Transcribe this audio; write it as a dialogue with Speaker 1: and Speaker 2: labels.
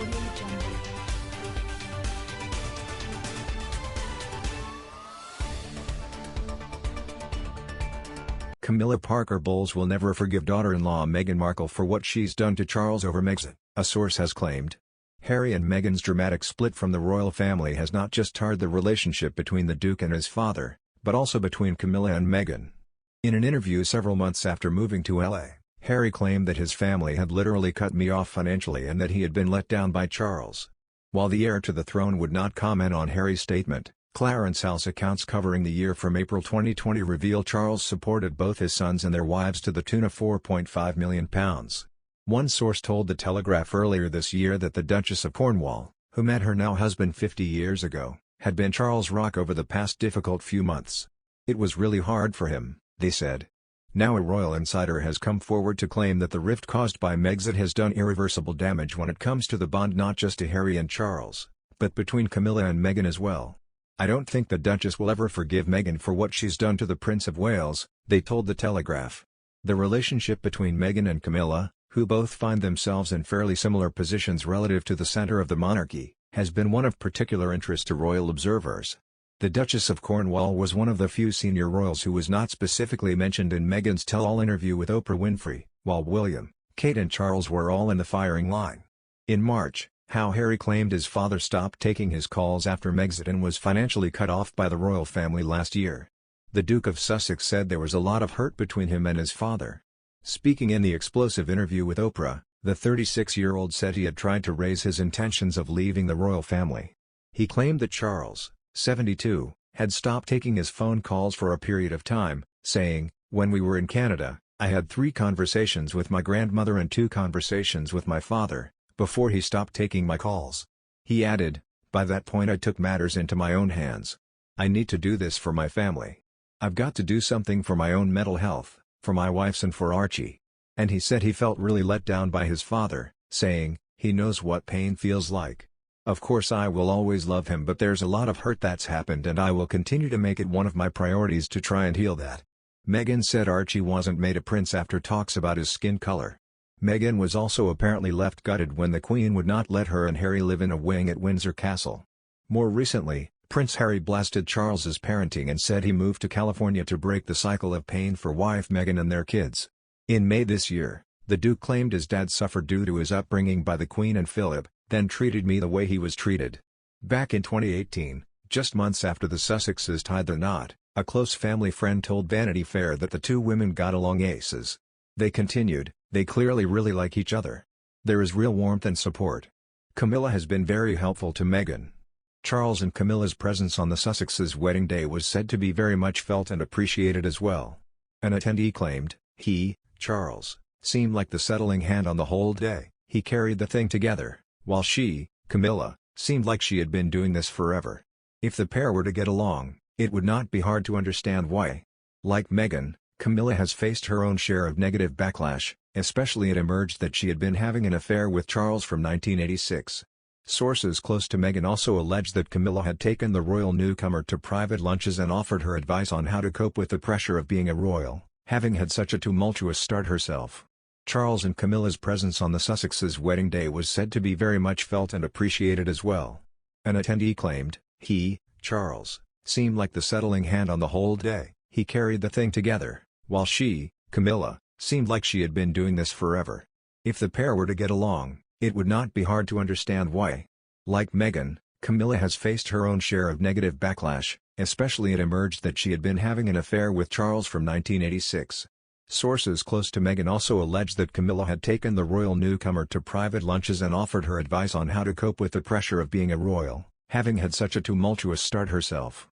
Speaker 1: Audio Jungle.
Speaker 2: Camilla Parker Bowles will never forgive daughter-in-law Meghan Markle for what she's done to Charles over Megxit, a source has claimed. Harry and Meghan's dramatic split from the royal family has not just tarred the relationship between the Duke and his father, but also between Camilla and Meghan. In an interview several months after moving to LA, Harry claimed that his family had literally cut me off financially and that he had been let down by Charles. While the heir to the throne would not comment on Harry's statement, Clarence House accounts covering the year from April 2020 reveal Charles supported both his sons and their wives to the tune of £4.5 million. One source told The Telegraph earlier this year that the Duchess of Cornwall, who met her now husband 50 years ago, had been Charles' rock over the past difficult few months. It was really hard for him, they said. Now a royal insider has come forward to claim that the rift caused by Megxit has done irreversible damage when it comes to the bond not just to Harry and Charles, but between Camilla and Meghan as well. "I don't think the Duchess will ever forgive Meghan for what she's done to the Prince of Wales," they told The Telegraph. The relationship between Meghan and Camilla, who both find themselves in fairly similar positions relative to the centre of the monarchy, has been one of particular interest to royal observers. The Duchess of Cornwall was one of the few senior royals who was not specifically mentioned in Meghan's tell-all interview with Oprah Winfrey, while William, Kate and Charles were all in the firing line. In March, Harry claimed his father stopped taking his calls after Megxit and was financially cut off by the royal family last year. The Duke of Sussex said there was a lot of hurt between him and his father. Speaking in the explosive interview with Oprah, the 36-year-old said he had tried to raise his intentions of leaving the royal family. He claimed that Charles, 72, had stopped taking his phone calls for a period of time, saying, "When we were in Canada, I had 3 conversations with my grandmother and 2 conversations with my father, before he stopped taking my calls." He added, "By that point I took matters into my own hands. I need to do this for my family. I've got to do something for my own mental health, for my wife's and for Archie." And he said he felt really let down by his father, saying, "He knows what pain feels like. Of course I will always love him, but there's a lot of hurt that's happened and I will continue to make it one of my priorities to try and heal that." Meghan said Archie wasn't made a prince after talks about his skin color. Meghan was also apparently left gutted when the Queen would not let her and Harry live in a wing at Windsor Castle. More recently, Prince Harry blasted Charles's parenting and said he moved to California to break the cycle of pain for wife Meghan and their kids. In May this year, the Duke claimed his dad suffered due to his upbringing by the Queen and Philip, then treated me the way he was treated. Back in 2018, just months after the Sussexes tied the knot, a close family friend told Vanity Fair that the two women got along aces. They continued, "They clearly really like each other. There is real warmth and support." Camilla has been very helpful to Meghan. Charles and Camilla's presence on the Sussexes' wedding day was said to be very much felt and appreciated as well. An attendee claimed, he, Charles, seemed like the settling hand on the whole day. He carried the thing together, while she, Camilla, seemed like she had been doing this forever. If the pair were to get along, it would not be hard to understand why. Like Meghan, Camilla has faced her own share of negative backlash, especially it emerged that she had been having an affair with Charles from 1986. Sources close to Meghan also alleged that Camilla had taken the royal newcomer to private lunches and offered her advice on how to cope with the pressure of being a royal, having had such a tumultuous start herself. Charles and Camilla's presence on the Sussexes' wedding day was said to be very much felt and appreciated as well. An attendee claimed, he, Charles, seemed like the settling hand on the whole day. He carried the thing together, while she, Camilla, seemed like she had been doing this forever. If the pair were to get along, it would not be hard to understand why. Like Meghan, Camilla has faced her own share of negative backlash, especially it emerged that she had been having an affair with Charles from 1986. Sources close to Meghan also alleged that Camilla had taken the royal newcomer to private lunches and offered her advice on how to cope with the pressure of being a royal, having had such a tumultuous start herself.